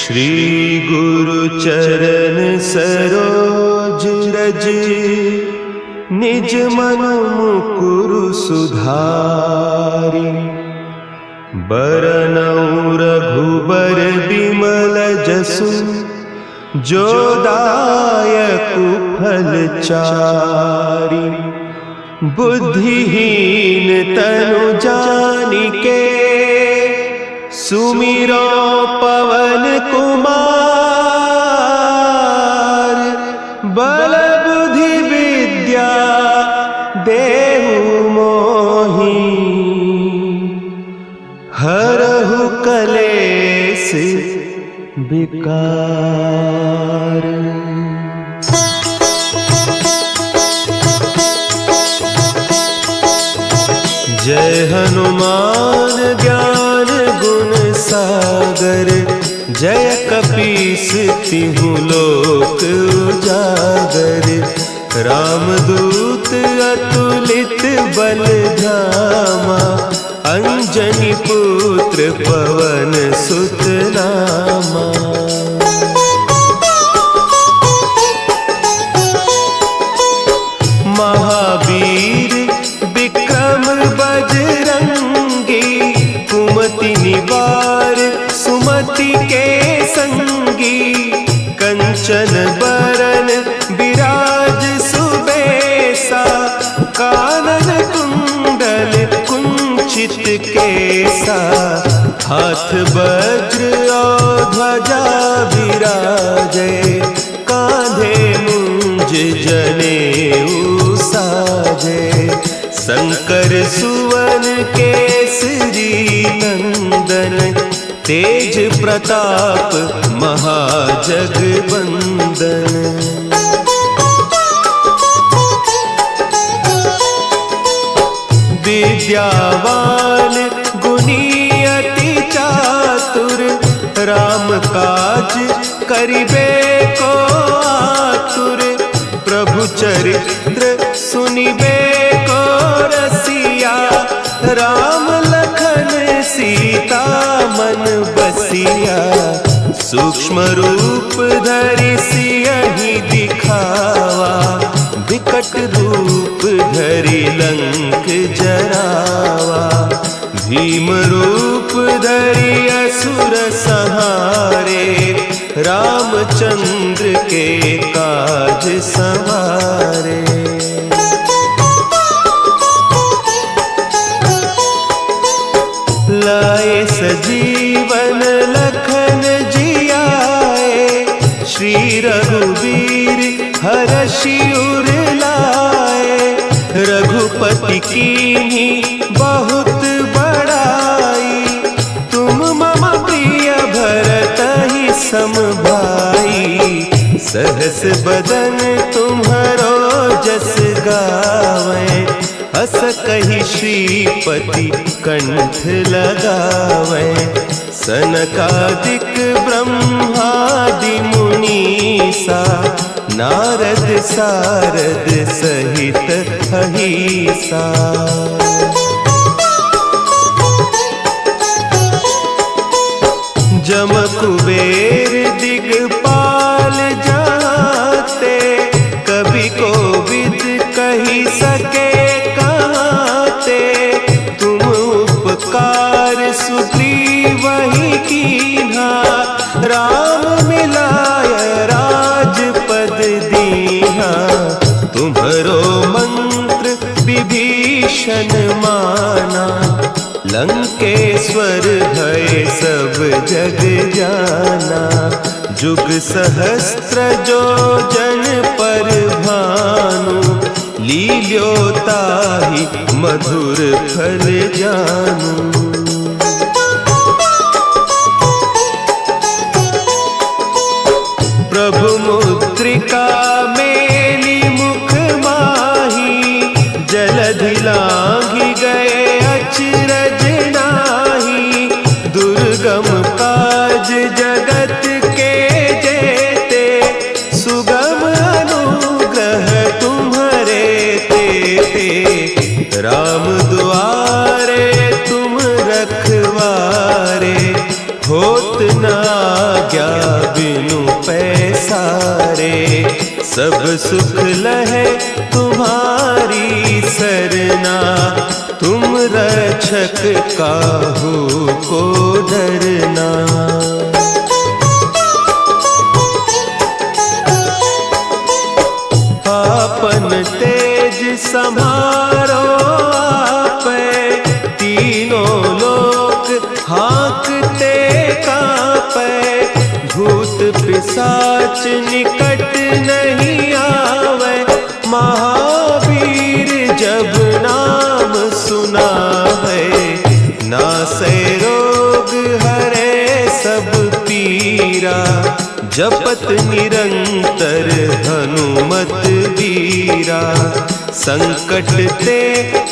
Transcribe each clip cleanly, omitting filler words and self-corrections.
श्री गुरु चरण सरोज रज, निज मन मुकुरु सुधारि। बरनउँ रघुबर बिमल जसु, जो दायकु फल चारि। बुद्धिहीन तनु जानिके, सुमिरो पवन कुमार। बल बुद्धि विद्या देहु मोहि, हरहु कलेस विकार। जय हनुमान ज्ञान गुण सागर, जय कपीस तिहु लोक उजागर। रामदूत अतुलित बल धामा, अंजनी पुत्र पवन सुत नामा। महावीर विक्रम बजरंगी, कुमति निवार सुमति के संगी। कंचन बरन विराज सुबेसा, कानन कुंडल कुंचित केसा। हाथ वज्र और ध्वजा विराजे, कांधे मुंज जनेऊ साजे। शंकर सुवन केसरी नंदन, तेज प्रताप महाजगवंदन। विद्यावान गुणी अति चातुर, राम काज करिबे को आतुर। प्रभु चरित्र सुनिबे को रसिया, राम लखन सीता मन बसिया। सूक्ष्म रूप धरि सियहि दिखावा, विकट रूप धरि लंक जरावा। भीम रूप धरि असुर संहारे, रामचंद्र के काज संवारे। लाए सजीवन लखन जियाए, श्री रघुवीर हरषि उर लाए। रघुपति कीन्ही बहुत बड़ाई, तुम मम प्रिय भरतहि सम भाई। सहस बदन तुम्हरो जस गावें, हस कहि श्रीपति कंठ लगावें। सनकादिक ब्रह्मादि मुनीसा, नारद सारद सहित अहीसा। जम कुबेर दिगपाल जाते, कवि कोविद कहि सके कहते। तुम उपकार सुग्रीवहि कीन्हा, राम मिलाय राजपद दीन्हा। तुम्हरो मंत्र विभीषण माना, लंकेश्वर भय सब जग जाना। जुग सहस्त्र जो जन पर भानु, लील्योताहि मधुर फल जानू। प्रभु मुद्रिका मेली मुख माही, जलधि लांघि गए अचरज नाही। दुर्गम काज जगत के जेते, सुगम अनुग्रह तुम्हरे तेते। राम दुआरे तुम रखवारे, होत न आज्ञा बिनु पैसारे। सब सुख लहे तुम्हारी सरना, तुम रक्षक काहू को डरना। आपन तेज समारो आपे, तीनों लोक हाँकते कांपे। भूत पिशाच निकट नहीं आवे, महावीर जब नाम सुनावे। नासै रोग हरे सब पीरा, जपत निरंतर हनुमत बीरा। संकट ते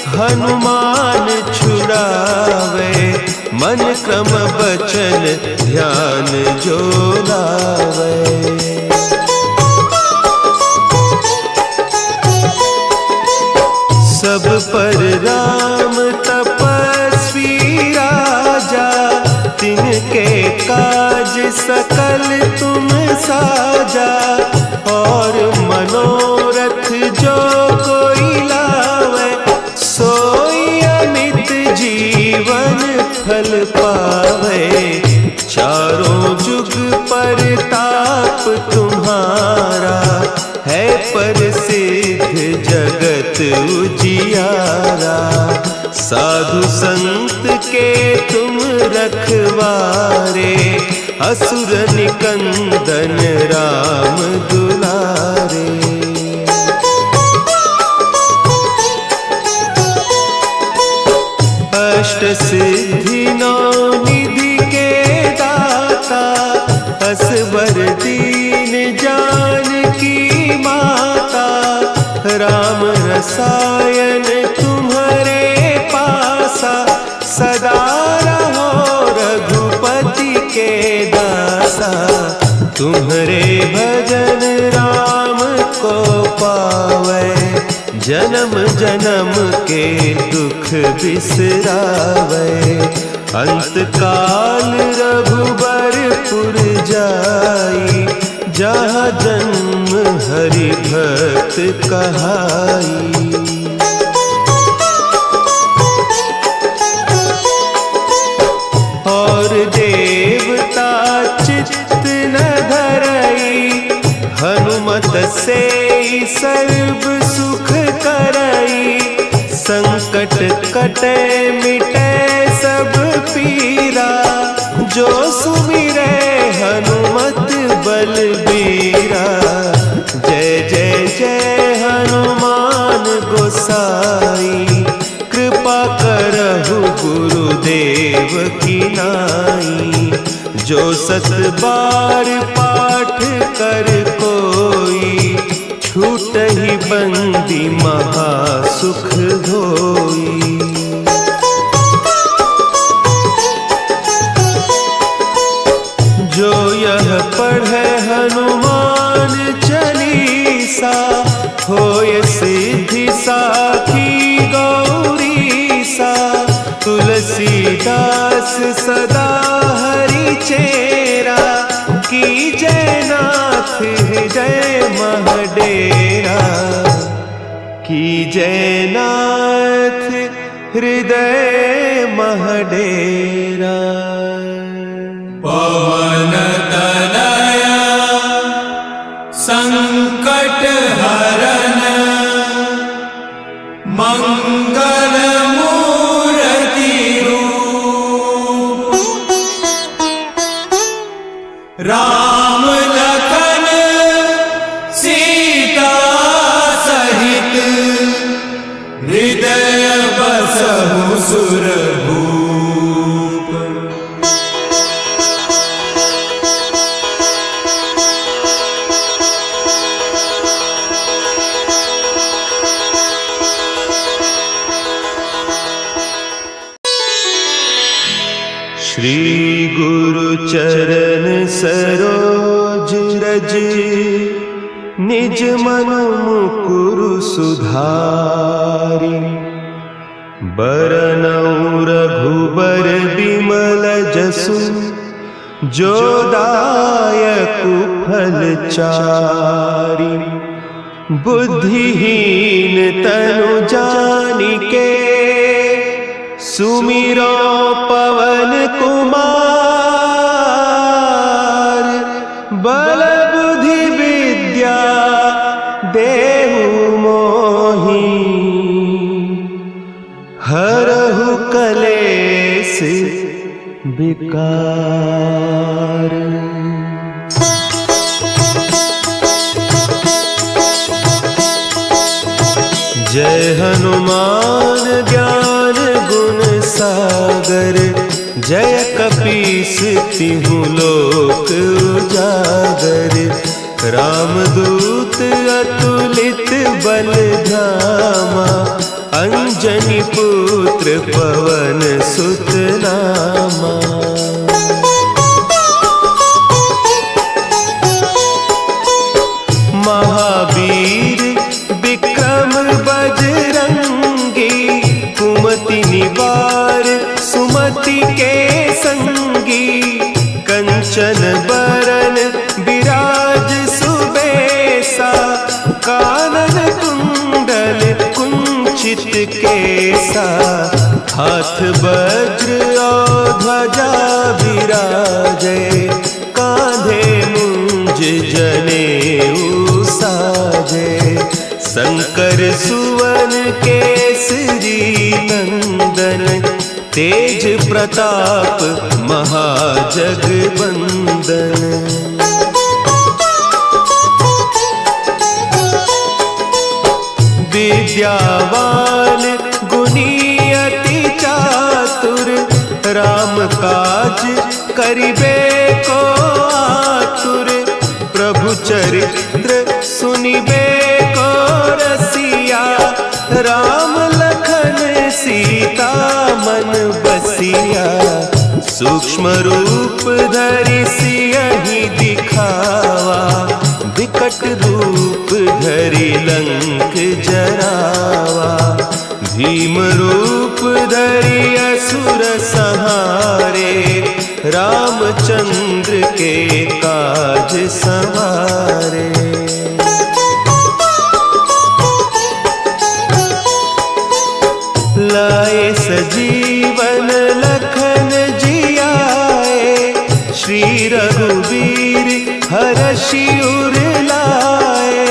हनुमान छुड़ावे, मन क्रम बचन ध्यान जो लावे। सब पर राम तपस्वी राजा, तिनके काज सकल तुम साजा। और मनोरथ जो कोई लावे, सोई अमित जीवन फल पावे। चारों जुग परताप तुम्हारा, है प्रसिद्ध जगत उजियारा। साधु संत के तुम रखवारे, असुर निकंदन राम दुलारे। अष्ट सिद्धि नौ निधि के दाता, असवर दीन जानकी माता। राम रसायन तुम्हारे पासा, सदा रहो रघुपति के दासा। तुम्हारे भजन राम को पावे, जन्म जन्म के दुख बिसरावे। अंत काल रघुबरपुर जाई, जहाँ जन्म हरि भक्त कहाई। और देवता चित्त न धरई, हनुमत से सर्व सुख करई। संकट कटे मिटे सब पीरा, जो सुमिरे हनुमत बलबीरा। जय जय जय हनुमान गोसाई, कृपा करहु गुरुदेव की नाई। जो सत बार पाठ कर कोई, छूटहि बंदी महासुख होई। जो यह पढ़े हनुमान चालीसा, होय सिद्धि साखी गौरीसा। तुलसीदास सदा हरि चेरा, की जय नाथ हृदय महडेरा। की जय नाथ हृदय महडेरा। पवन तनया संकट हरन, मंगल मूर्ति रूप। राम लखन सीता सहित, हृदय बसहु सुरभूप। श्री गुरु चरण सरोज रज, निज मन मुकुरु सुधारि। बरनउँ रघुबर बिमल जसु, जो दायक फलचारी। बुद्धिहीन तनु जानिके सुमिरो पवन कुमार। बल बुद्धि विद्या देहु मोहि हरहु कलेस विकार। जय हनुमान ज्ञान गुण सागर। जय कपीस तिहु लोक उजागर। रामदूत अतुलित बल धामा। अंजनी पुत्र पवन सुत नामा। महावीर विक्रम बजरंगी। कुमति निवार सुमति के संगी। कंचन बरन विराज सुबेसा। कानन कुंडल कुंचित केसा। हाथ वज्र और ध्वजा विराजे। कांधे मुंज जनेऊ साजे। शंकर सुवन केसरी नंदन। तेज प्रताप महाजगवंदन। विद्यावान गुणी अति चातुर। राम काज करिबे को आतुर। प्रभु चरित्र सुनिबे को रसिया। राम लखन सीता मन बसिया। सूक्ष्म रूप धरि सियहि दिखावा। विकट रूप धरि लंक जरावा। भीम रूप धरि असुर संहारे। रामचंद्र के काज सवारे। लाए सजीवन लखन जियाए। श्री रघुवीर हरषि उर लाए।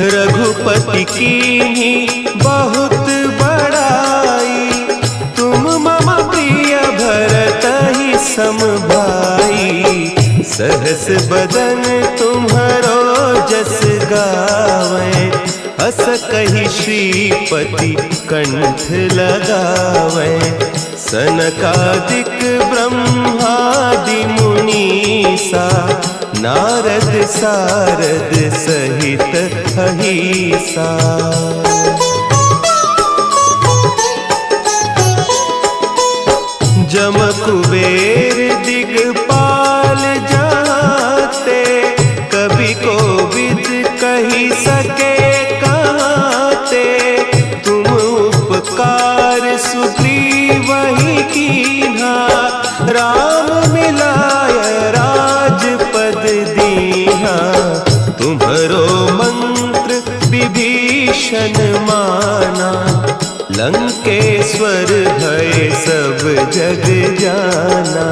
रघुपति कीन्ही बहुत बड़ाई। तुम मम प्रिय भरतहि सम भाई। सहस बदन तुम्हरो जस गावें। अस कहि श्रीपति कंठ लगावें। सनकादिक ब्रह्मादि मुनीसा। नारद सारद सहित अहीसा। जम कुबेर दिगपाल जाते। कवि कोविद कही सके कहते। तुम उपकार सुग्रीवहि कीन्हा। राम मिलाय राजपद दीन्हा। तुम्हरो मंत्र विभीषण माना। लंकेश्वर भय सब जग जाना।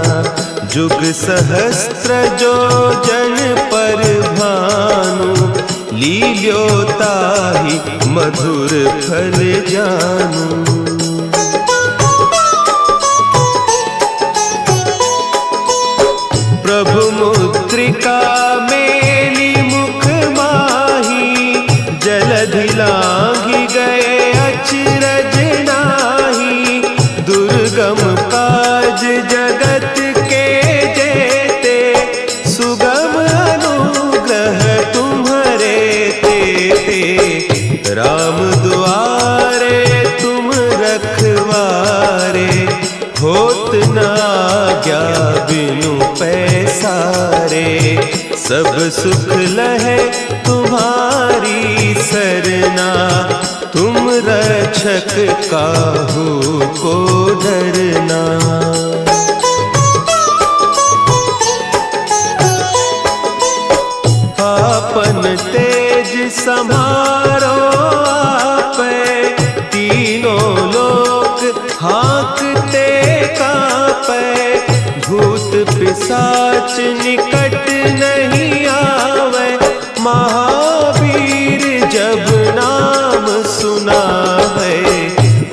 जुग सहस्त्र जो जन पर भानु। लील्यो ताहि मधुर फल जानू। प्रभु मुद्रिका मेली मुख माही। जलधि लांघि गए अचरज नाही। दुर्गम काज जगत के जेते। सुगम अनुग्रह तुम्हरे तेते। राम दुआरे तुम रखवारे। होत न आज्ञा बिनु पैसारे। सब सुख लहे तुम्हारी सरना। तुम रक्षक काहू को डरना। संभारो आपे, तीनों लोक हाँकते कांपे, भूत पिशाच निकट नहीं आवे, महावीर जब नाम सुनावे,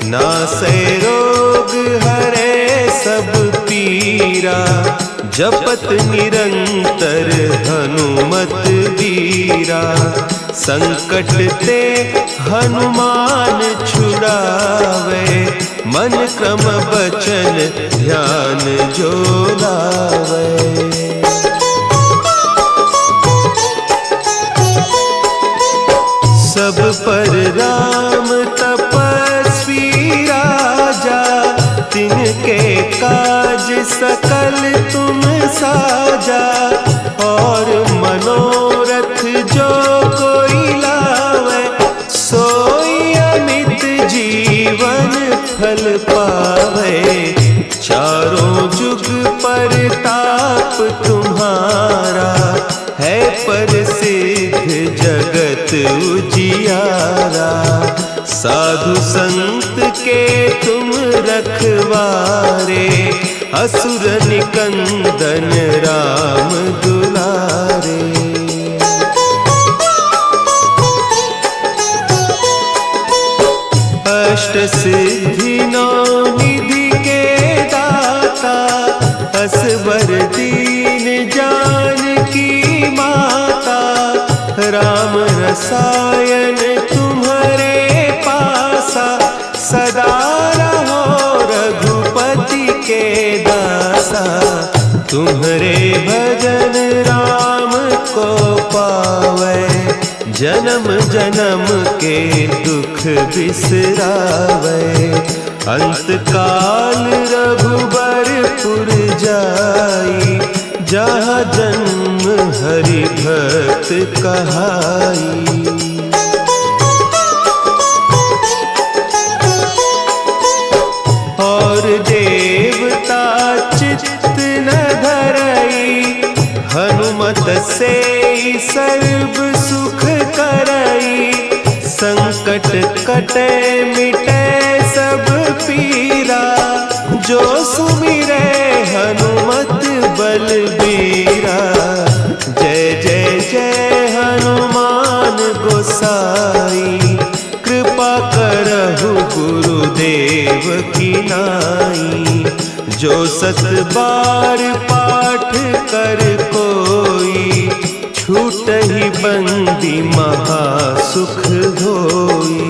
नासे रोग हरे सब पीरा, जपत निरंतर हनुमत वीरा, संकट ते हनुमान छुड़ावे, मन क्रम बचन ध्यान जो लावे। सब पर राम तपस्वी राजा, तिनके काज सकल तुम साजा, और मनोरथ जो कोई लावे, सोई अमित जीवन फल पावे, चारों जुग परताप तुम्हारा, है प्रसिद्ध जगत उजियारा, साधु संत के तुम रखवारे, असुर निकंदन राम दुलारे। अष्ट सिद्धि नौ निधि के दाता, असवर दीन जानकी माता, राम रसायन तुम्हारे पासा, सदा रहो रघुपति के दासा, तुम्हारे भजन राम को पावे, जन्म जन्म के दुख बिसरावे, अंत काल रघुबरपुर जाई, जहाँ जन्म हरि भक्त कहाई। और देवता चित्त न धरई, हनुमत से सर्व सुख करई, संकट कटे मिटे सब पीरा, जो सुमिरे हनुमत बलबीरा, जय जय जय हनुमान गोसाई, कृपा करहु गुरुदेव की नाई, जो सत बार पाठ कर कोई, छूटहि बंदी महासुख होई।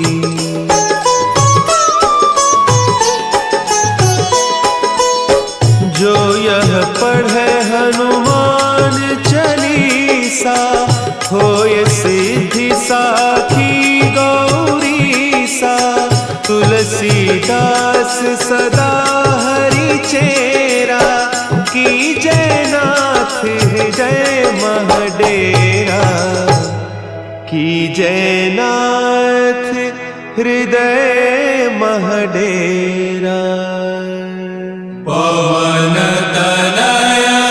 जो यह पढ़े हनुमान चालीसा, होय सिद्धि साखी गौरीसा, तुलसीदास सदा हरि चेरा, की जय नाथ हृदय महडेरा, की जय नाथ हृदय महडेरा। पवन तनया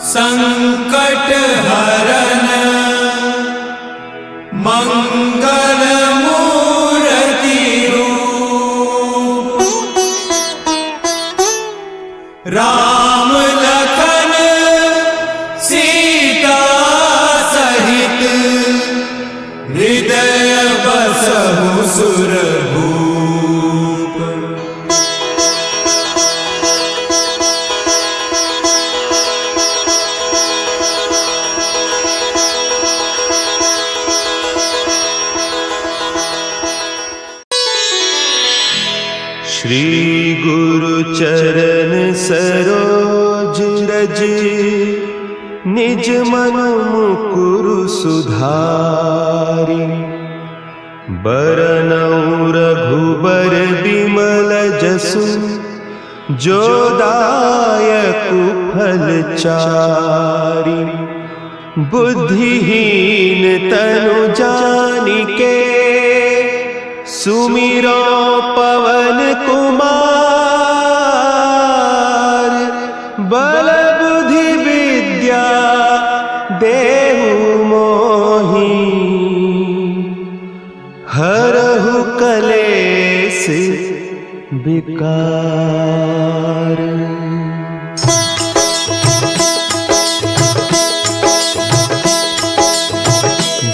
संकट हरन, मंगल मूर्ति रूप, राम लखन सीता सहित, हृदय बसहु सुरभूप। श्री गुरु चरण सरोज रज, निज मन मुकुरु सुधारि, बरनउँ रघुबर बिमल जसु, जो दायकु फल चारि, बुद्धिहीन तनु जानिके, सुमिरो पवन कुमार, बल बुद्धि विद्या देहु मोहि। केस विकार।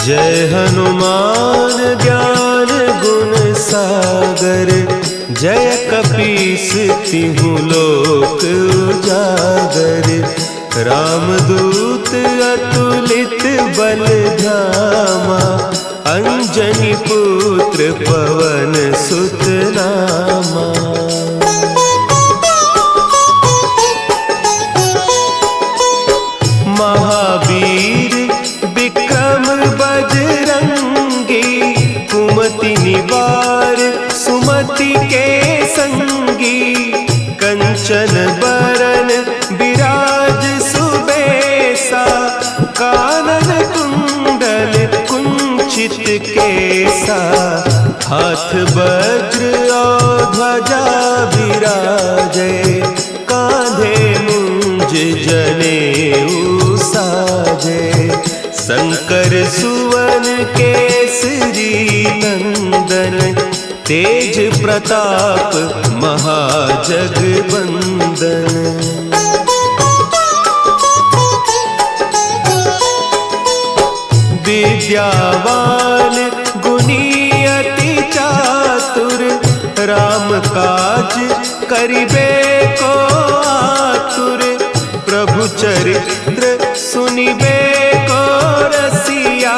जय हनुमान ज्ञान गुण सागर, जय कपीस तिहु लोक उजागर। रामदूत अतुलित बल धामा, अंजनी पुत्र पवन सुत नामा। महावीर विक्रम बजरंगी, कुमति निवार सुमति के संगी। कंचन बरन विराज सुबेसा, कानन कुंडल कुंचित केसा। हाथ वज्र और ध्वजा विराजे, कांधे मुंज जनेऊ साजे। शंकर सुवन केसरी नंदन, तेज प्रताप महाजगवंदन। विद्यावान गुणी अति चातुर, राम काज करिबे को आतुर। प्रभु चरित्र सुनिबे को रसिया,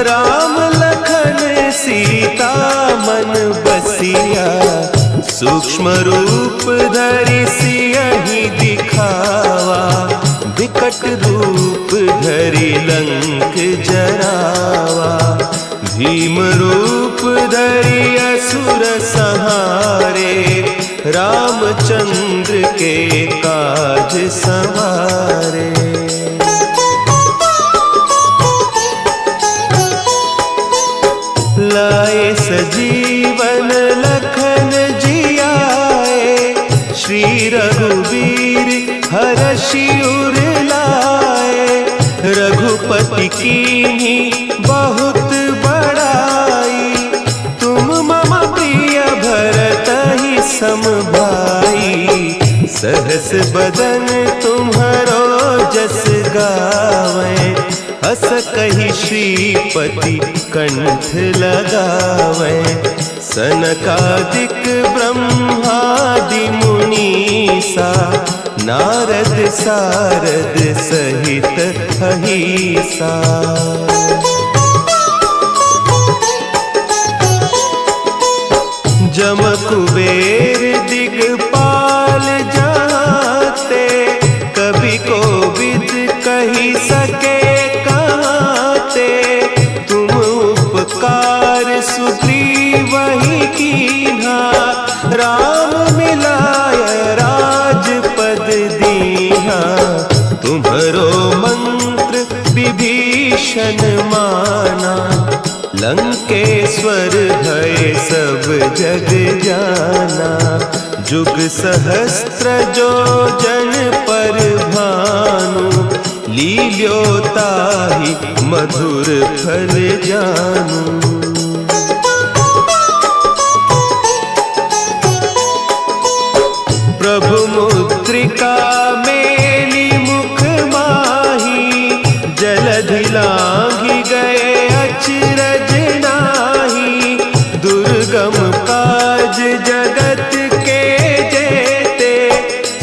राम लखन सीता मन बसिया। सूक्ष्म रूप धरि सियहि दिखावा, विकट रूप धरि लंक जरावा। भीम रूप धरि असुर संहारे, रामचंद्र के काज संवारे। लाए सजीवन लखन जियाए, श्री रघुवीर हरषि उर लाए। रघुपति कीन्ही बहुत बड़ाई, तुम मम प्रिय भरतहि सम भाई। सहस बदन तुम्हरो जस गावें, हस कहि श्रीपति कंठ लगावें। सनकादिक ब्रह्मादि मुनीसा, नारद सारद सहित अहीसा। जम कुबेर दिगपाल जाते, कवि कोविद कही सके कहते। तुम उपकार सुग्रीवहि कीन्हा, राम मिलाय राजपद दीन्हा। तुम्हरो मंत्र विभीषण माना, लंकेश्वर भय सब जग जाना। जुग सहस्त्र जो जन पर भानु, लील्योताहि मधुर फल जानू। प्रभु मुद्रिका मेली मुख माही, जलधि लांघि गए अचरज नाही। दुर्गम काज जगत के जेते,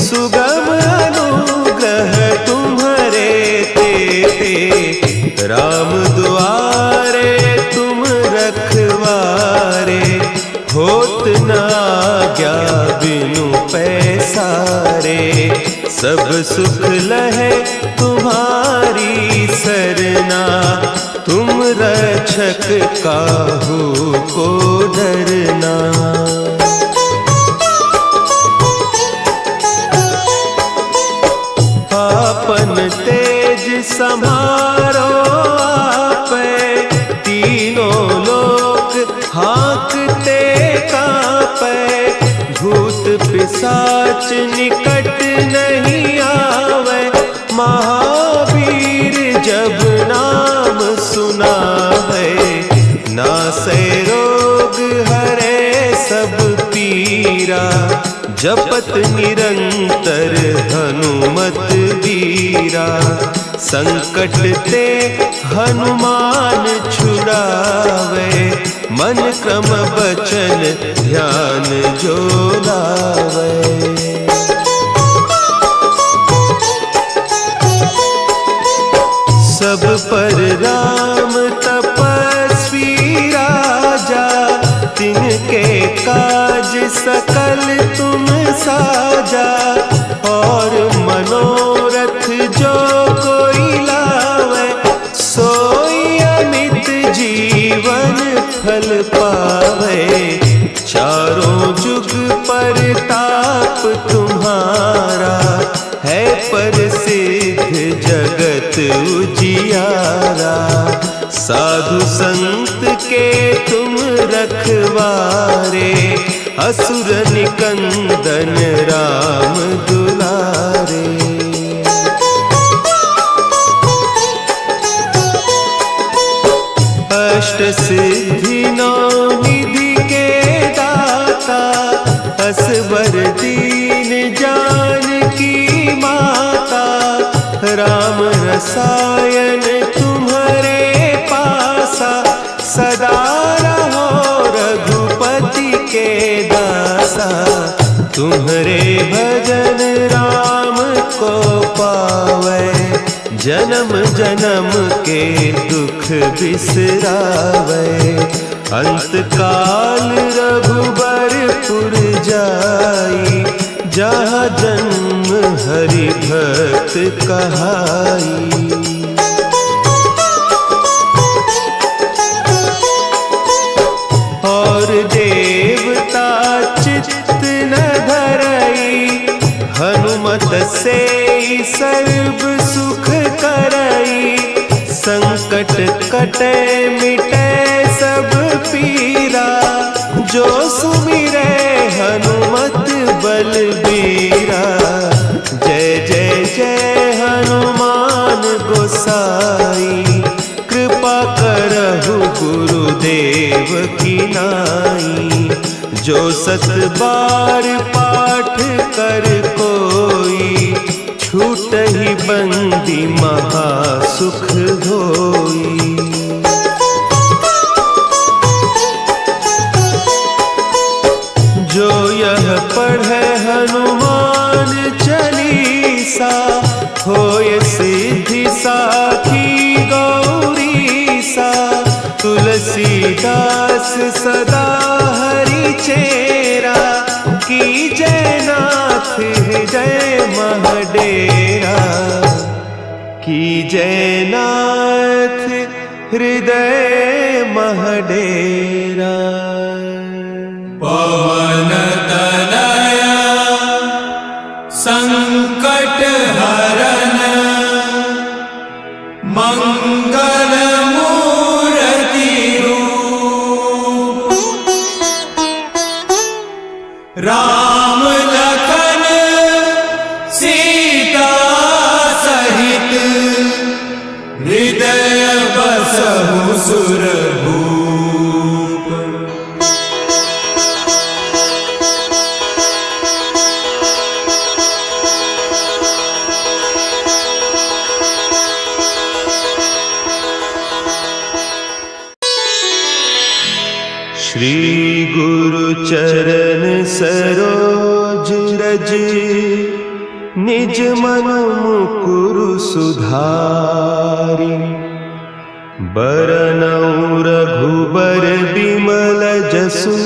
सुगम अनुग्रह तुम्हरे तेते। राम दुआरे तुम रखवारे, होत न आज्ञा बिनु पैसारे। सब सुख लहे तुम्हारी सरना, तुम रक्षक काहू को डरना। आपन तेज समारो आपे, तीनों लोक हाँकते कांपे। भूत पिशाच निकट नहीं आवे, महावीर जब नाम सुना है। नासै रोग हरे सब जपत निरंतर हनुमत वीरा। संकट ते हनुमान छुड़ावे, मन क्रम बचन ध्यान जो लावे। सब पर राम तपस्वी राजा, तिनके काज सकल तुम साजा। और मनोरथ जो कोई लावे, सोई अमित जीवन फल पावे। चारों जुग परताप तुम्हारा, है प्रसिद्ध जगत उजियारा। साधु संत के तुम रखवारे, असुर निकंदन राम दुलारे। अष्ट सिद्धि नौ निधि के दाता, असवर दीन जानकी माता। राम रसायन तुम्हारे पासा, सदा रहो रघुपति के दासा। तुम्हारे भजन राम को पावे, जन्म जन्म के दुख बिसरावे। अंत काल रघुबरपुर जाई, जहाँ जन्म हरि भक्त कहाई। और देवता चित्त न धरई, हनुमत से सर्व सुख करई। संकट कटे मिटे सब पीरा, जो सुमिरे हनुमत बलबीरा। जय जय जय हनुमान गोसाई, कृपा करहु गुरुदेव की नाई। जो सत बार पाठ कर कोई, छूटहि बंदी महासुख होई। जो यह पढ़े हनुमान चालीसा, होय सिद्धि साखी गौरीसा। तुलसीदास सदा हरि चेरा, की जय नाथ हृदय महडेरा। की जय नाथ हृदय महडेरा। पवन तनया संकट हरन, मंगल मूर्ति रूप। राम लखन सीता सहित, हृदय बसहु सुरभूप। श्री गुरु चरण सरोज रज, निज मन मुकुरु सुधारि। बरनउँ रघुबर बिमल जसु,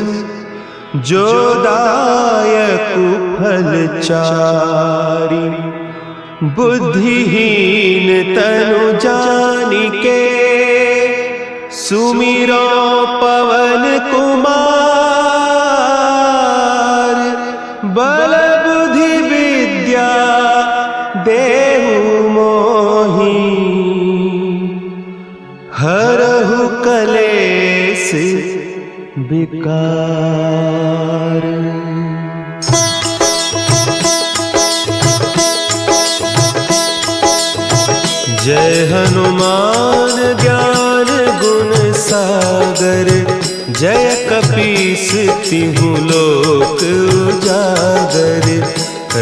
जो दायकु फल चारि। बुद्धिहीन तनु जानिके, सुमिरो पवन कुमार। बल बुद्धि विद्या देहु मोहि, हरहु कलेस विकार। जय हनुमान ज्ञान गुण सागर, जय कपीस तिहु लोक उजागर,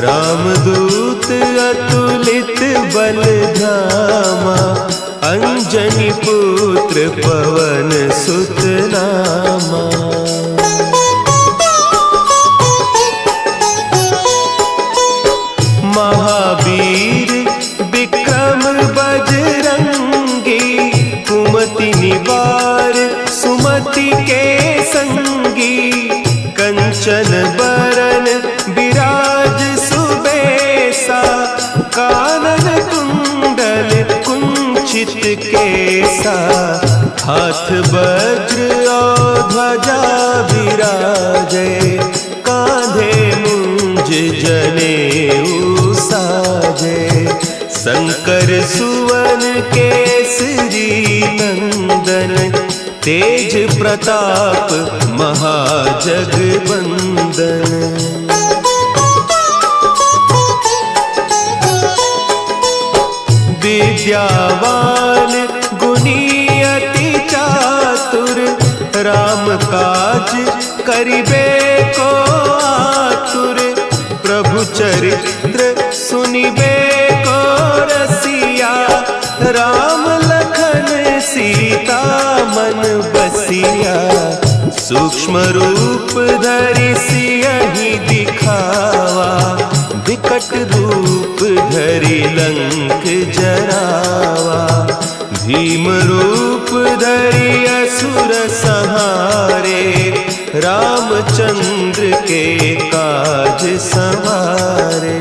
रामदूत अतुलित बल धामा, अंजनी पुत्र पवन सुत नामा। महावीर विक्रम बजरंगी, कुमति निवार सुमति के संगी, कंचन बरन विराज सुबेसा, कानन कुंडल कुंचित केसा, हाथ वज्र और ध्वजा विराजे, कांधे मुंज जनेऊ साजे, शंकर सुवन केसरी नंदन, तेज प्रताप महाजगबंदन। विद्यावान गुणी अति चातुर, राम काज करिबे को आतुर, प्रभु चरित्र सुनिबे को रसिया, राम लखन सीता मन बसिया, सूक्ष्म रूप धरि सियहि दिखावा, विकट रूप धरि लंक जरावा, भीम रूप धरि असुर संहारे, रामचंद्र के काज संवारे।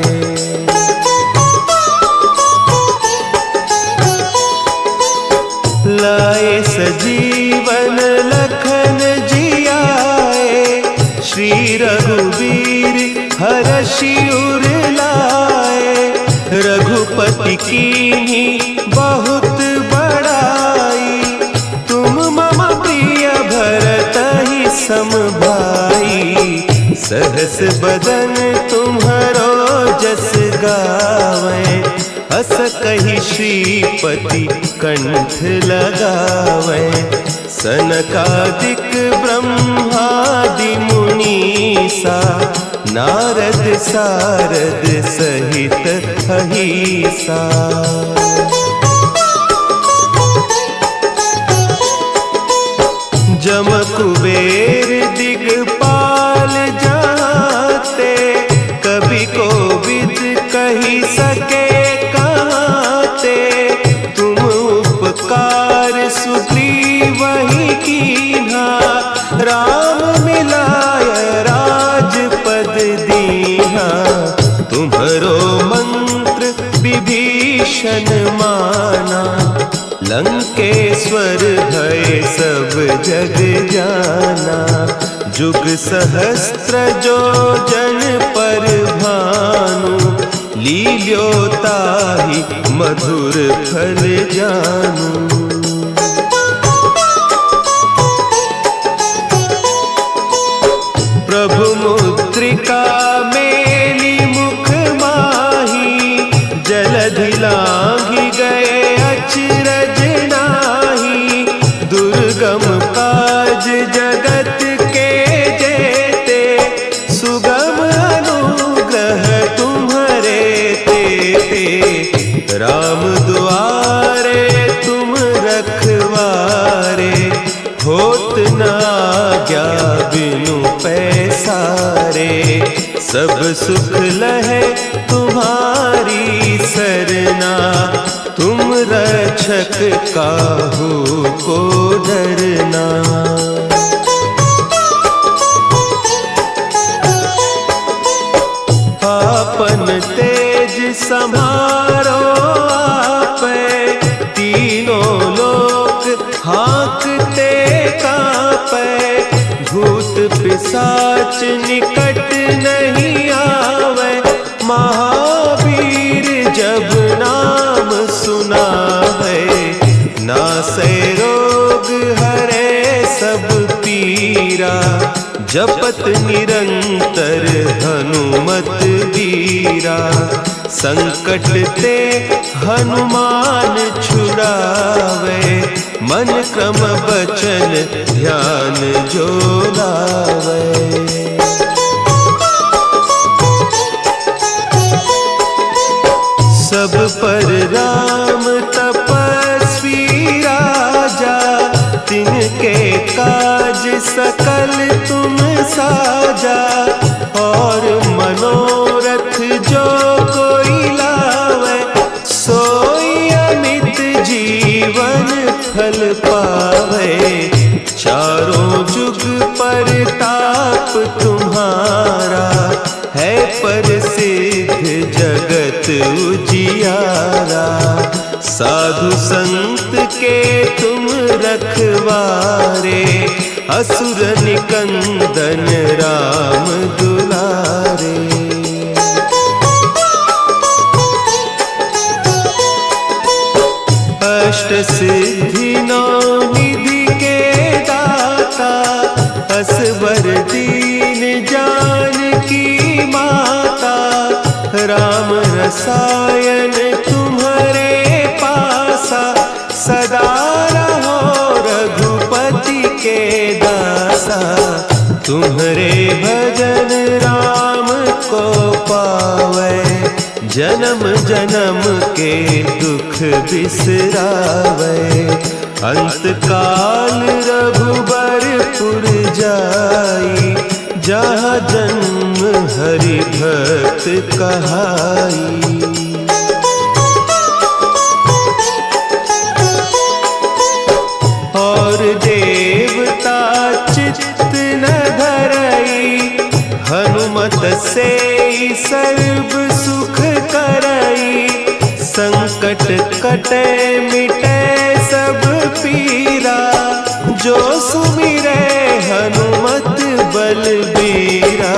लाए सजीवन लखन जियाए, श्री रघुवीर हरषि उर लाए, रघुपति कीन्ही बहुत बड़ाई, तुम मम प्रिय भरतहि सम भाई, सहस बदन तुम्हरो जस गावै, अस कहि श्रीपति कंठ लगावै, सनकादिक ब्रह्मादि मुनीसा, नारद सारद सहित अहिसा। जम कुबेर दिगपाल जाते, कवि कोविद कही सके कहते, तुम उपकार सुग्रीवहि कीन्हा, राम मिलाय राजपद दीन्हा, तुम्हरो मंत्र विभीषण माना, लंकेश्वर भय सब जग जाना, जुग सहस्त्र जो जन पर भानु, लील्योताहि मधुर फल जानू। प्रभु मुद्रिका मेली मुख माही, जलधि लांघि गए अचरज नाही, दुर्गम काज जगत के जेते, सुगम अनुग्रह तुम्हरे तेते, राम दुआरे तुम रखवारे, होत न आज्ञा बिनु पैसारे, सब सुख लहे तुम्हारी सरना, तुम रक्षक काहू को डरना। आपन तेज समारो आपै, तीनों लोक हाँकते कांपै, भूत पिशाच निकट नहीं आवे, महावीर जब नाम सुना है, नासै रोग हरे सब पीरा, जपत निरंतर हनुमत वीरा, संकट ते हनुमान छुड़ावे, मन मन क्रम बचन ध्यान जो लावे। सब पर राम तपस्वी राजा, तिनके काज सकल तुम साजा। और मनोरथ जो कोई लावे, सोई अमित जीवन फल पावे। चारों जुग परताप तुम्हारा, है प्रसिद्ध जगत उजियारा। साधु संत के तुम रखवारे, असुर निकंदन राम दुलारे। अष्ट सिद्धि नौ निधि के दाता, असवर दीन जानकी माता। राम रसायन तुम्हारे पासा, सदा रहो रघुपति के दासा। तुम्हारे भजन राम को पावे, जन्म जन्म के दुख बिसरावे। अंत काल रघुबरपुर जाई, जहाँ जन्म हरि भक्त कहाई। और देवता चित्त न धरई, हनुमत से सर्व सुख करई। संकट कटे मिटे सब पीरा, जो सुमिरे हनुमत बलबीरा।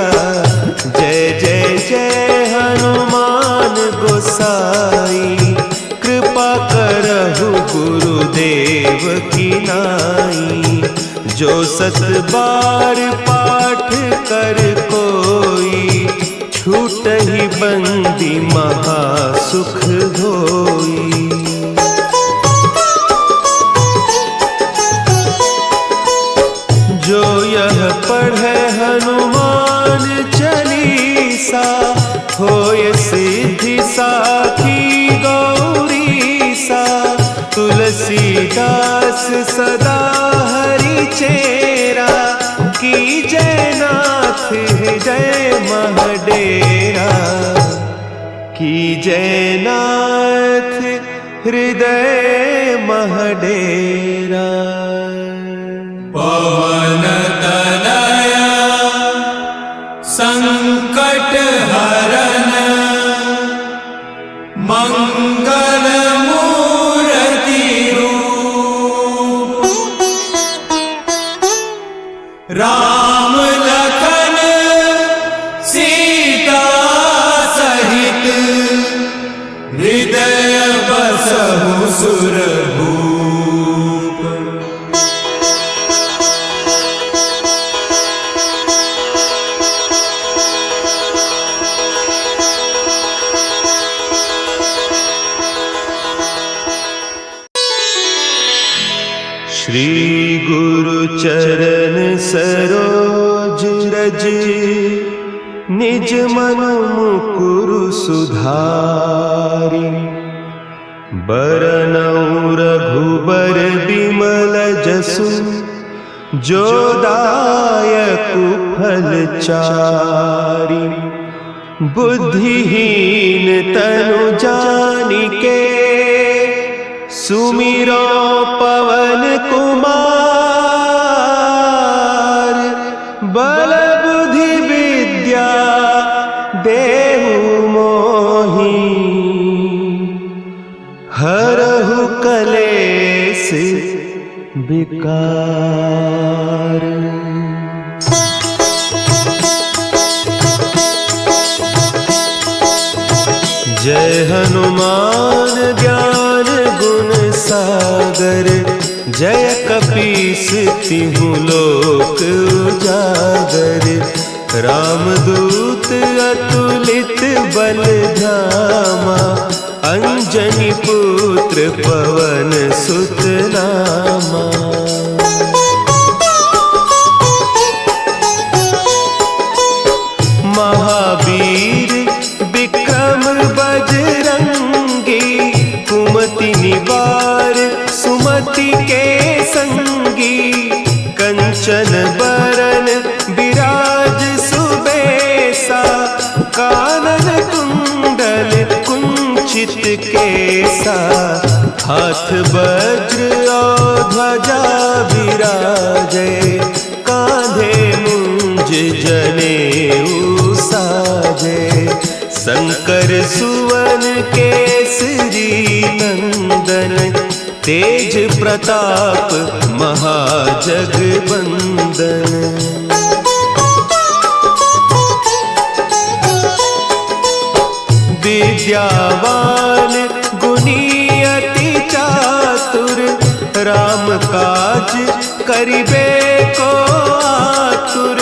जय जय जय हनुमान गोसाई, कृपा करहु गुरुदेव की नाई। जो सत बार पाठ कर कोई, छूटहि बंदी महासुख होई। जो यह पढ़े हनुमान चालीसा, होय सिद्धि साखी गौरीसा। तुलसीदास सदा हरि चेरा, की जय नाथ हृदय महडेरा। की जय नाथ हृदय महडेरा। पवन तनया संकट हरन, मंगल मूर्ति रूप। राम लखन सीता सहित, हृदय बसहु सुरभूप। श्री गुरु चरण सरोज रज, निज मन मुकुरु सुधारि। बरनउँ रघुबर बिमल जसु, जो दायकु फल चारि। बुद्धिहीन तनु जानिके, सुमिरो पवन कुमार। बल बुद्धि विद्या देहु मोहि, हरहु कलेस विकार। जय हनुमान ज्ञान गुण सागर, जय कपीस तिहु लोक उजागर। रामदूत अतुलित बल धामा, अंजनी पुत्र पवन सुत नामा। सुमति के संगी, कंचन बरन विराज सुबेसा, कानन कुंडल कुंचित केसा, हाथ वज्र और ध्वजा विराजे, कांधे मुंज जनेऊ साजे, शंकर सुवन केसरी नंदन, तेज प्रताप महाजगबंदन। विद्यावान गुणी अति चातुर, राम काज करिबे को आतुर,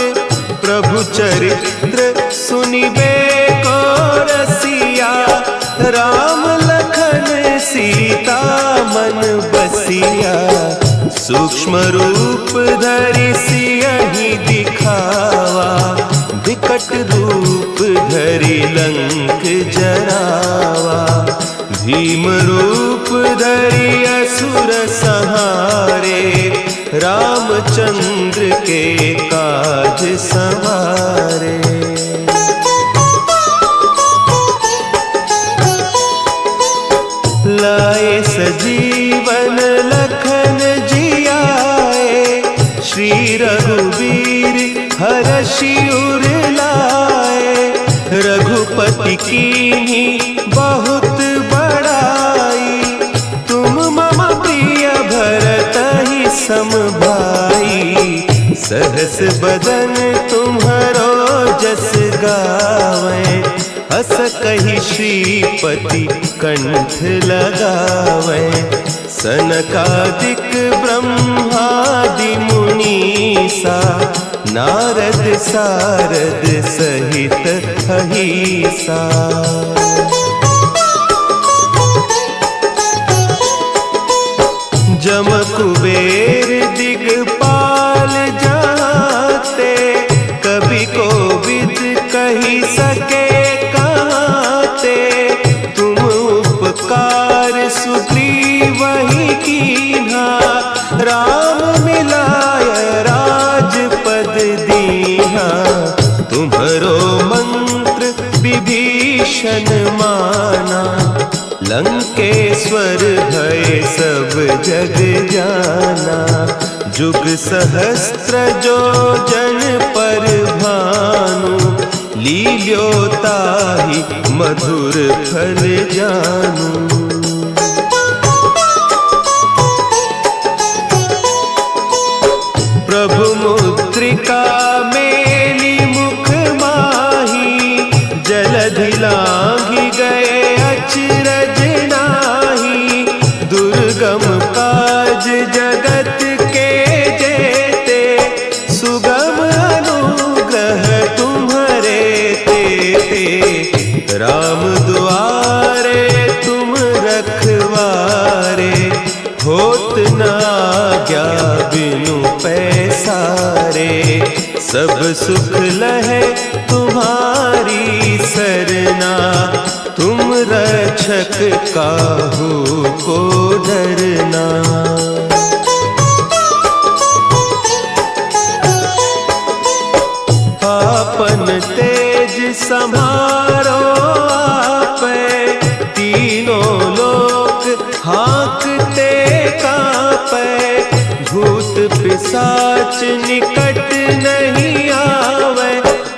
प्रभु चरित्र सुनिबे को रसिया, राम लखन सीता मन बसिया, सूक्ष्म रूप धरि सियहि दिखावा, विकट रूप धरि लंक जरावा, भीम रूप धरि असुर संहारे, रामचंद्र के काज संवारे। लाए सजीवन लखन जियाए, श्री रघुवीर हरषि उर लाए, रघुपति कीन्ही बहुत बड़ाई, तुम मम प्रिय भरतहि सम भाई, सहस बदन तुम्हरो जस गावें, हस कहि श्रीपति कंठ लगावें, सनकादिक ब्रह्मादि मुनीसा, नारद सारद सहित अहीसा। जम कुबेर दिगपाल जाते, कवि कोविद कही सके कहते, तुम उपकार सुग्रीवहि कीन्हा, राम मिलाय राजपद दीन्हा, तुम्हरो मंत्र विभीषण माना, लंकेश्वर भय सब जग जाना, जुग सहस्त्र जो जन पर भानु, लील्योताहि मधुर फल जानू। प्रभु मुद्रिका मेली मुख माही, जलधि लांघि गए अचरज नाही, दुर्गम काज जगत के जेते, सुगम अनुग्रह तुम्हरे तेते, राम दुआरे तुम रखवारे, होत न आज्ञा बिनु पैसारे, सब सुख लहे तुम्हारी सरना, तुम रक्षक काहू को डरना। आपन तेज समारो आपे, तीनों लोक हाँकते कांपे, भूत पिशाच निकट नहीं आवे,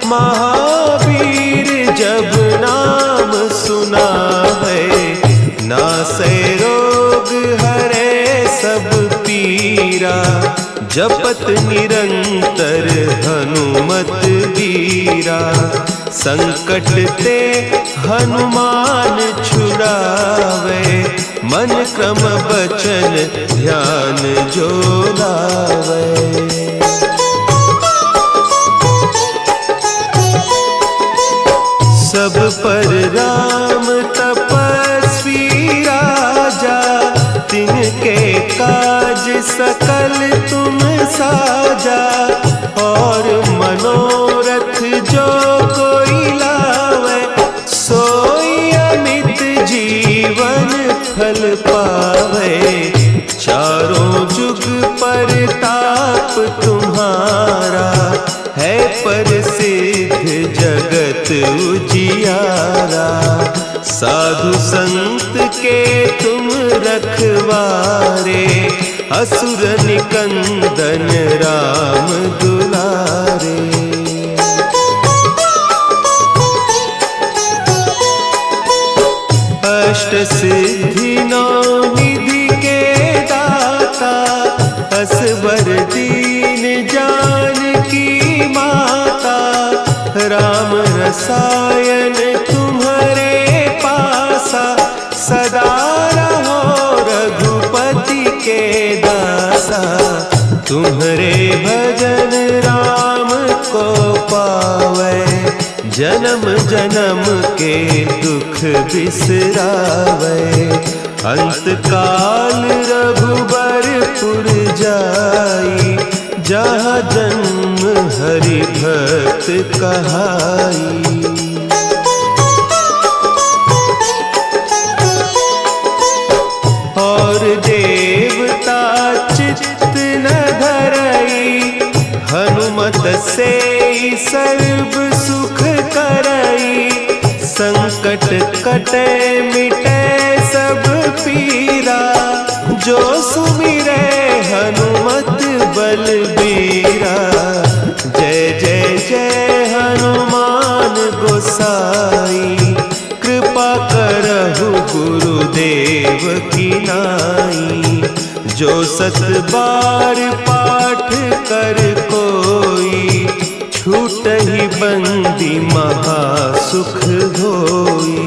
महावीर जब नाम सुना है, नासै रोग हरे सब पीरा, जपत निरंतर हनुमत वीरा, संकट ते हनुमान छुड़ावे, मन क्रम बचन ध्यान जो लावे। सब पर राम तपस्वी राजा, तिनके काज सकल तुम साजा, और मनोरथ जो कोई लावे, सोई अमित जीवन फल पावे, चारों परताप तुम्हारा है प्रसिद्ध जगत उजियारा। साधु संत के तुम रखवारे असुर निकंदन राम दुलारे। अष्ट सिद्धि नौ निधि के दाता असबर दीन जानकी माता। राम रसायन तुम्हारे पासा सदा रहो रघुपति के दासा। तुम्हारे भजन राम को पावे जन्म जन्म के दुख बिसरावे। अंत काल रघुबरपुर जाई जहाँ जन्म हरि भक्त कहाई। और देवता चित्त न धरई हनुमत से सर्व सुख करई। संकट कटे मिटे सब पीरा जो सुमिरे हनुमत बलबीरा। जय जय जय हनुमान गोसाई कृपा करहु गुरुदेव की नाई। जो सत बार पाठ कर कोई छूट ही बंदी महासुख होई।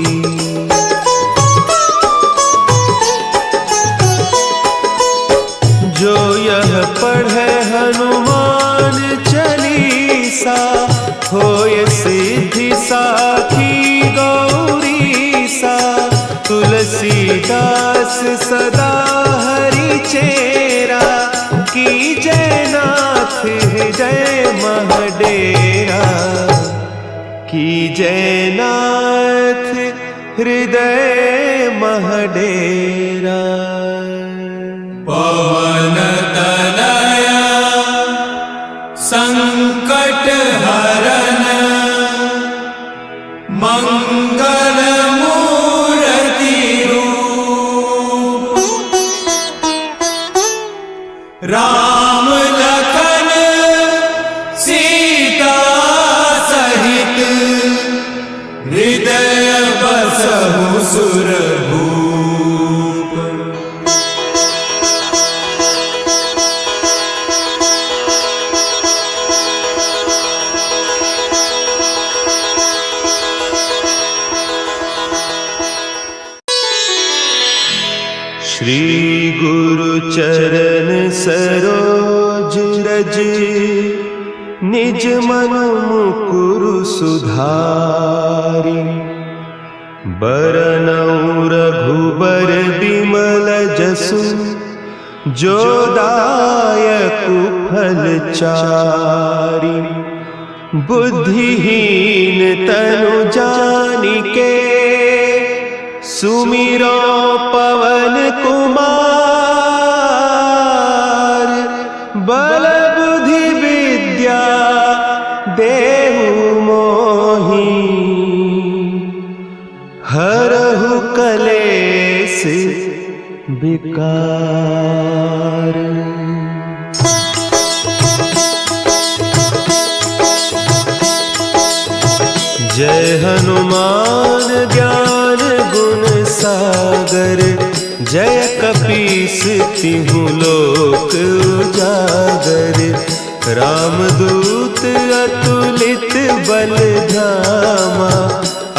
जो यह पढ़े हनुमान चालीसा होय सिद्धि साखी गौरीसा। तुलसीदास सदा हरि चेरा की जयनाथ हृदय महडेरा। की जयनाथ हृदय महडेरा। पवन तनया संकट हरन मंगल मूर्ति रूप। राम लखन सीता सहित हृदय बसहु सुरभूप। श्री गुरु चरण सरोज रज निज मन मुकुरु सुधारि। बरनउँ रघुबर बिमल जसु जो दायकु फल चारि। बुद्धिहीन तनु जानिके सुमिरो पवन कुमार। बल बुद्धि विद्या देहु मोहि हरहु कलेस विकार। जय हनुमान ज्ञान गुण सागर। जय कपीस तिहु लोक उजागर। रामदूत अतुलित बल धामा।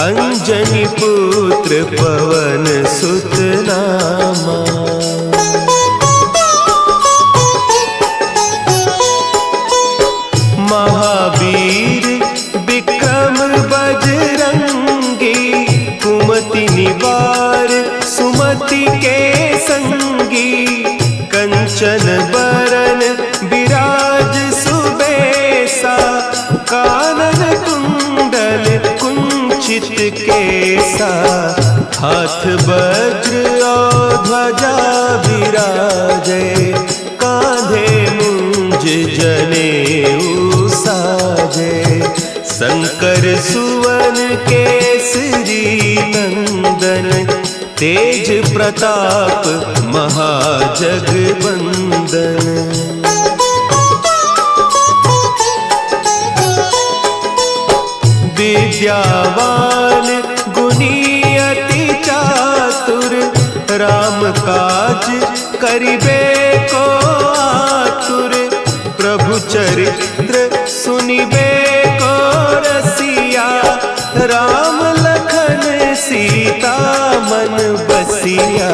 अंजनी पुत्र पवन सुत नामा। महावीर विक्रम बजरंगी। कुमति निवार सुमति के संगी। कंचन बरन विराज सुबेसा। कानन कुंडल कुंचित केसा। हाथ वज्र और ध्वजा विराजे। कान्हे शंकर सुवन केसरी नंदन, तेज प्रताप महाजगबंदन। विद्यावान गुणी अति चातुर, राम काज करिबे को आतुर। प्रभु चरित्र सुनिबे को रसिया, राम लखन सीता मन बसिया।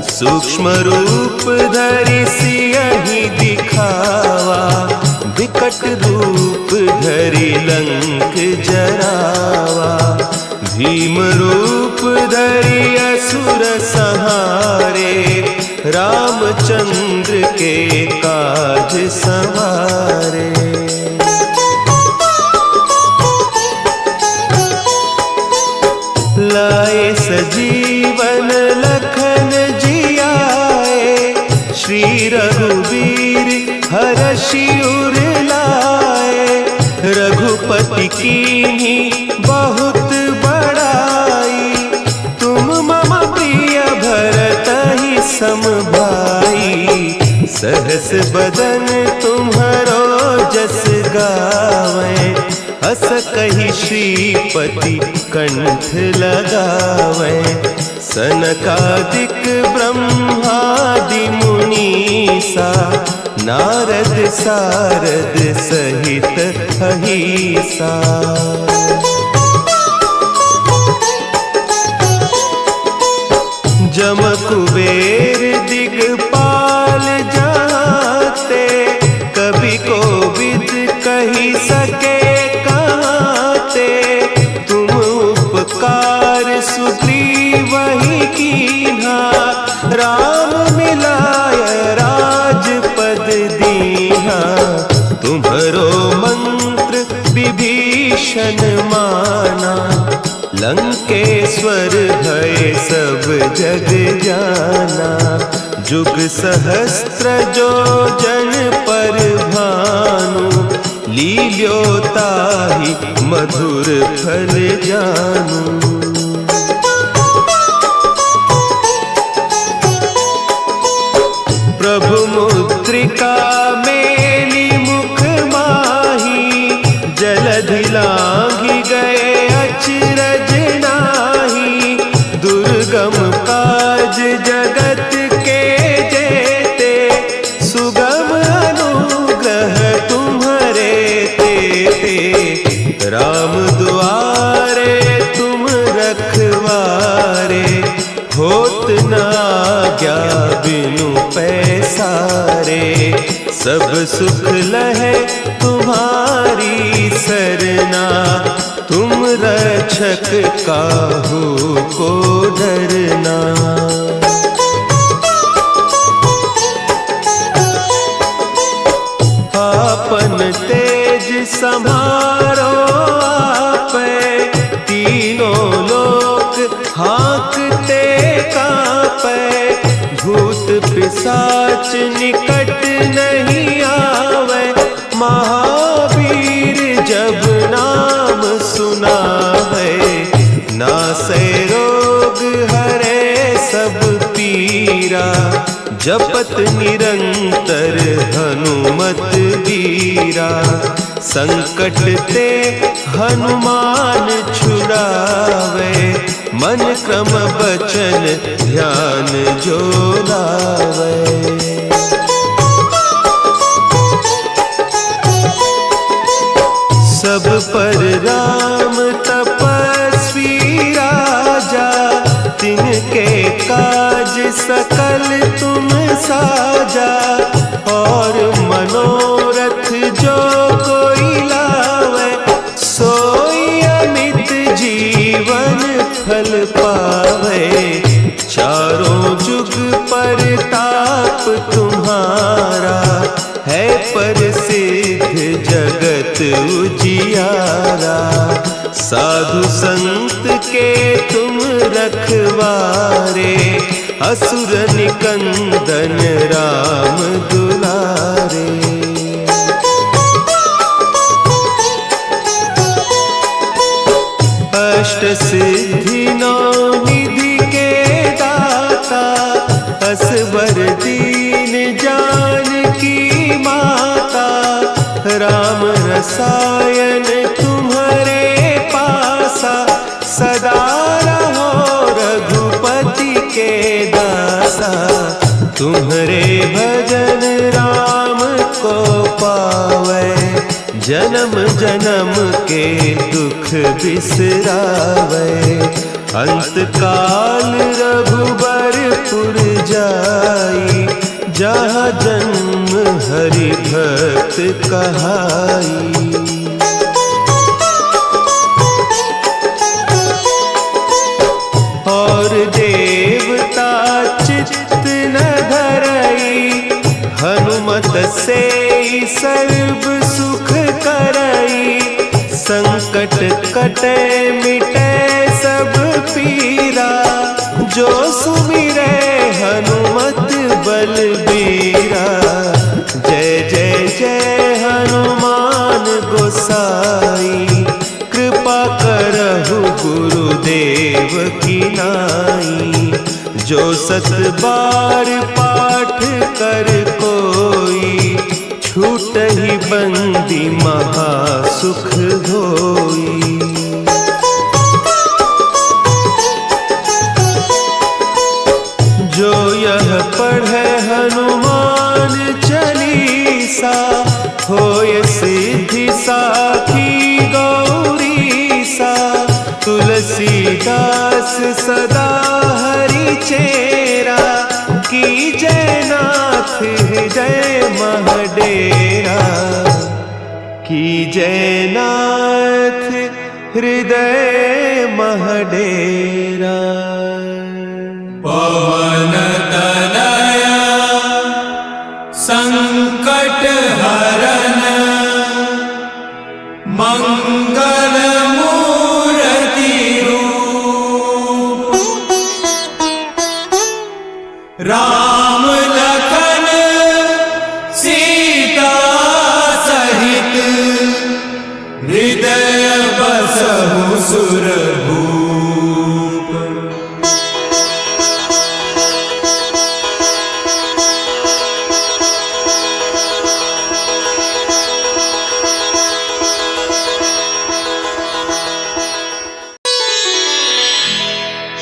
सूक्ष्म रूप धरि सियहि दिखावा, विकट रूप धरि लंक जरावा। भीम रूप धरि असुर संहारे, रामचंद्र के काज संवारे। लाए सजीवन लखन जियाए, श्री रघुवीर हरषि उर लाए। रघुपति कीन्ही बहुत बड़ाई, तुम मम प्रिय भरतहि सम भाई। सहस बदन तुम्हरो जस गावें, अस कहि श्रीपति कंठ लगावें। सनकादिक ब्रह्मादि मुनीसा, नारद सारद सहित अहीसा। जम कुबेर दिगपाल जाते, कवि कोविद कहि सके कहते। तुम उपकार सुग्रीवहि कीन्हा, राम मिलाय राजपद दीन्हा। तुम्हरो मंत्र विभीषण माना, लंकेश्वर भय सब जग जाना। जुग सहस्त्र जो जन पर भानु, लील्यो ताहि मधुर फल जानू। प्रभु मुद्रिका मेली मुख माही, जलधि लांघि गए अचरज नाही। दुर्गम काज जगत के जेते, सुगम अनुग्रह तुम्हरे तेते। राम दुआरे तुम रखवारे, होत न आज्ञा बिनु पैसारे। सब सुख लहे तुम्हारी सरना, तुम रक्षक काहू को डरना। आपन तेज समारो आपे, तीनों लोक हाँकते कांपे। भूत पिशाच निकट नहीं आवे, महावीर जब नाम सुना है। नासै रोग हरे सब पीरा, जपत निरंतर हनुमत बीरा। संकट ते हनुमान छुड़ावे, मन क्रम बचन ध्यान जो लावे। सब पर राम तपस्वी राजा, तिनके काज सकल तुम साजा। और मनोरथ जो कोई लावे, सोई अमित जीवन फल पावे। चारों जुग परताप तुम्हारा, है प्रसिद्ध जगत उजियारा। साधु संत के तुम रखवारे, असुर निकंदन राम दुलारे। सिद्धि नौ निधि के दाता, असवर दीन जानकी माता, राम रसायन तुम्हारे पासा, सदा रहो रघुपति के दासा। तुम्हारे भजन राम को पावै, जन्म जन्म के दुख बिसरावै। अंत काल रघुबरपुर जाई, जहाँ जन्म हरि भक्त कहाई। और देवता चित्त न धरई, हनुमत से सर्व सुख करई। संकट कटे मिटे सब पीरा, जो सुमिरे हनुमत बलबीरा। जय जय जय हनुमान गोसाई, कृपा करहु गुरुदेव की नाई। जो सत बार पाठ कर कोई, छूटहि बंदी महासुख होई। जो यह पढ़े हनुमान चालीसा, होय सिद्धि साखी गौरीसा। तुलसीदास सदा हरि चेरा, की जयनाथ हृदय महडेरा। की जयनाथ हृदय महडेरा। पवन तनया संकट हरन, मंगल मूर्ति रूप। राम लखन सीता सहित, हृदय बसहु सुरभूप।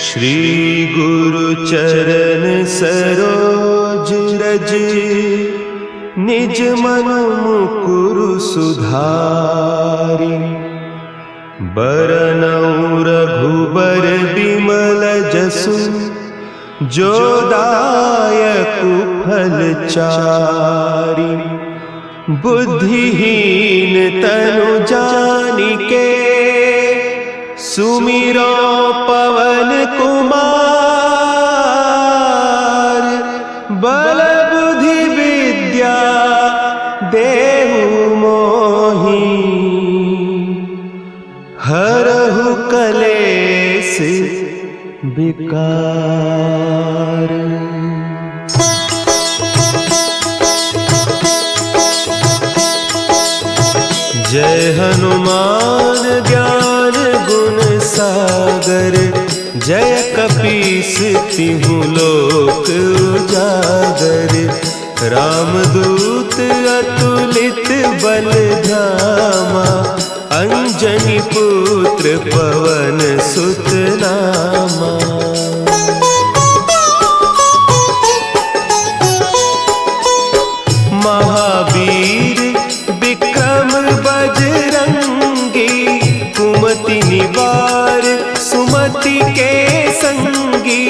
श्री गुरु चरण सरोज रज, निज मन मुकुरु सुधारि। बरनउँ रघुबर बिमल जसु, जो दायकु फल चारि। बुद्धिहीन तनु जानिके, सुमिरो पवन कुमार। बल बुद्धि विद्या देहु मोहि, हरहु कलेस विकार। जय हनुमान ज्ञान गुण सागर, जय कपीस तिहु लोक उजागर। रामदूत अतुलित बल धामा, अंजनी पुत्र पवन सुत नामा। महावीर विक्रम बजरंगी, कुमति निवार सुमति के संगी।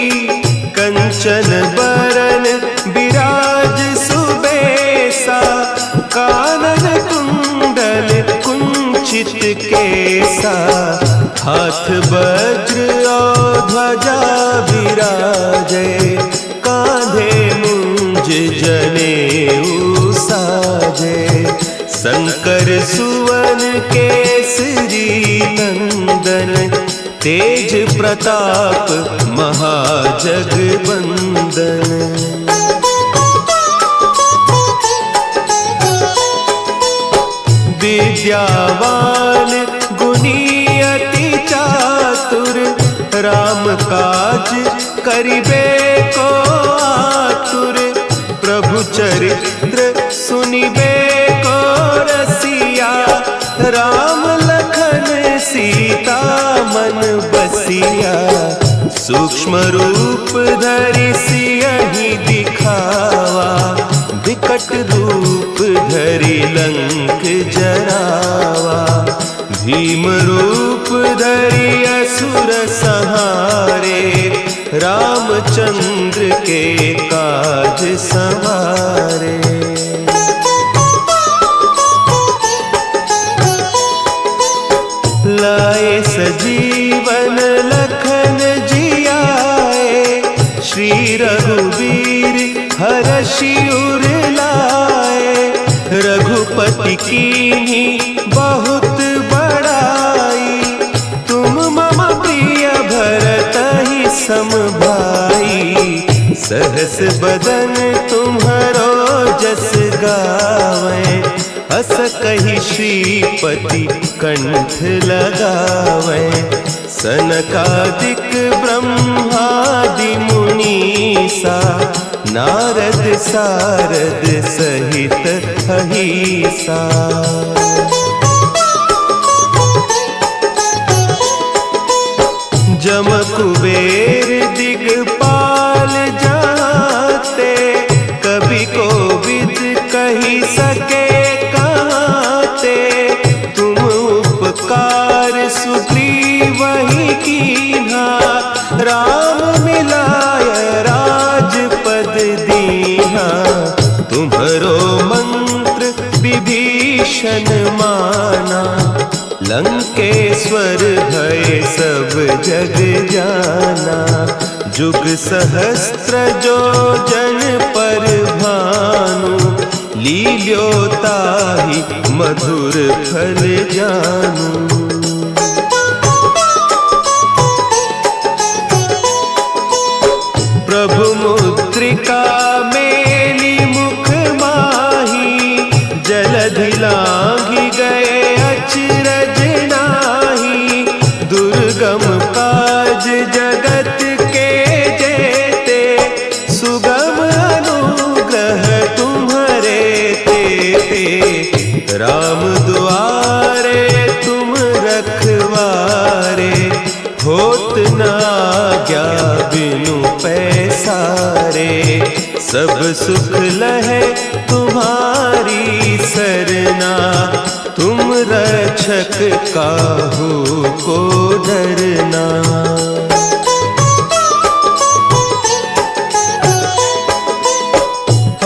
कंचन बरन विराज सुबेसा, कानन कुंडल कुंचित केसा। हाथ वज्र और ध्वजा विराजे, कांधे मुंज जनेऊ साजे। शंकर सुवन केसरी नंदन, तेज प्रताप महाजगबंदन। विद्यावान गुणी अति चातुर, सूक्ष्म रूप धरि सियहि दिखावा, विकट रूप धरि लंक जरावा। भीम रूप धरि असुर संहारे, रामचंद्र के काज संवारे। लाए सजीवन लखन जियाए, श्री रघुवीर हरषि उर लाए। रघुपति कीन्ही बहुत बड़ाई, तुम मम प्रिय भरतहि सम भाई। सहस बदन तुम्हरो जस गावें, अस कहि श्रीपति कंठ लगावें। सनकादिक ब्रह्मादि मुनीसा, नारद सारद सहित अहीसा। जम कुबेर दिगपाल जाते, कवि कोविद कहि सके कहते। तुम उपकार सुग्रीवहि कीन्हा, राम मिलाय राजपद दीन्हा। तुम्हरो मंत्र विभीषण माना, लंकेश्वर भय सब जग जाना। जुग सहस्त्र जो जन पर भानु, लील्योताहि मधुर फल जानू। प्रभु मुद्रिका मेली मुख माही, जलधि लांघि गए अचरज नाही। दुर्गम काज जगत के जेते, सुगम अनुग्रह तुम्हरे तेते। राम दुआरे तुम रखवारे, होत न आज्ञा बिनु पैसारे। सब सुख लहे तुम्हारी सरना, तुम रक्षक काहू को डरना।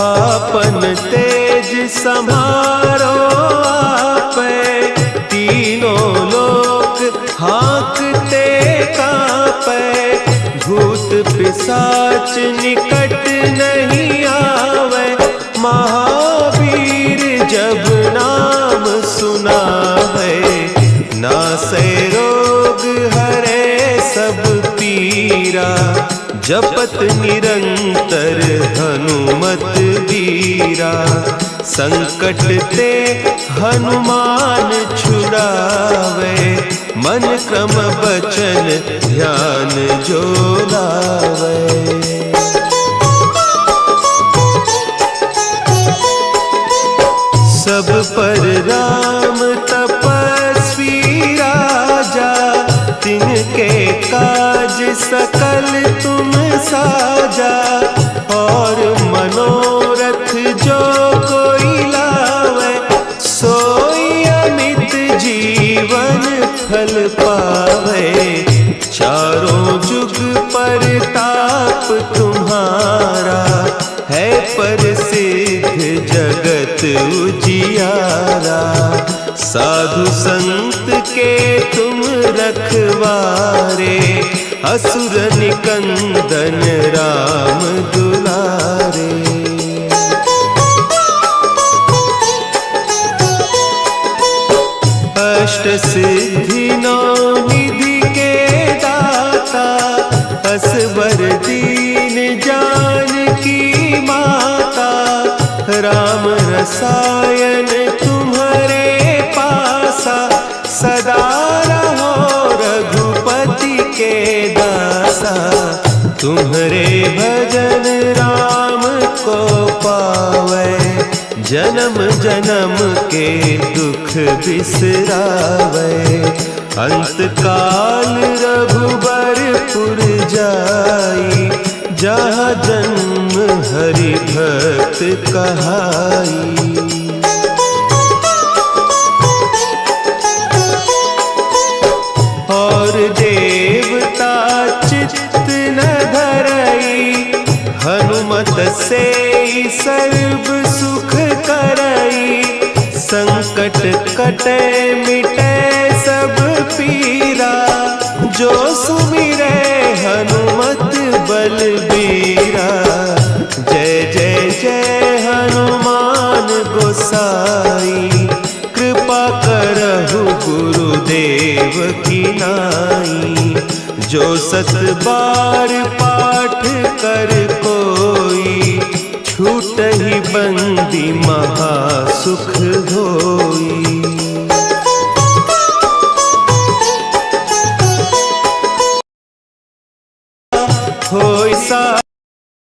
आपन तेज समारो आपै, तीनों लोक हाँकते कांपै। भूत पिशाच निकट नहीं आवे, महावीर जब नाम सुनावे। नासै रोग हरे सब पीरा, जपत निरंतर हनुमत बीरा। संकट ते हनुमान छुड़ावे, मन क्रम बचन ध्यान जो लावे। सब पर राम तपस्वी राजा, तिनके काज सकल तुम साजा। और मनोरथ जो कोई लावे, सोई अमित जीवन फल पावे। चारों जुग परताप तुम्हारा, है प्रसिद्ध जगत उजियारा। साधु संत के तुम रखवारे, असुर निकंदन राम दुलारे। अष्ट सिद्धि नौ निधि के दाता, असवर दीन जानकी माता। राम रसायन तुम्हारे पासा, सदा रहो रघुपति के दासा। तुम्हारे भजन राम को पावे, जन्म जन्म के दुख बिसरावे। अंत काल रघुबर पुर जाई, जहाँ जन्म हरि भक्त कहाई। और देवता चित्त न धरई, हनुमत से सर्व सुख करई। संकट कटे मिटे सब पीरा, जो सुमिरे हनुमत बलबीरा। जय जय जय हनुमान गोसाई, कृपा करहु गुरुदेव की नाई। जो 7 बार पाठ कर कोई, छूटहि बंदी महासुख होई।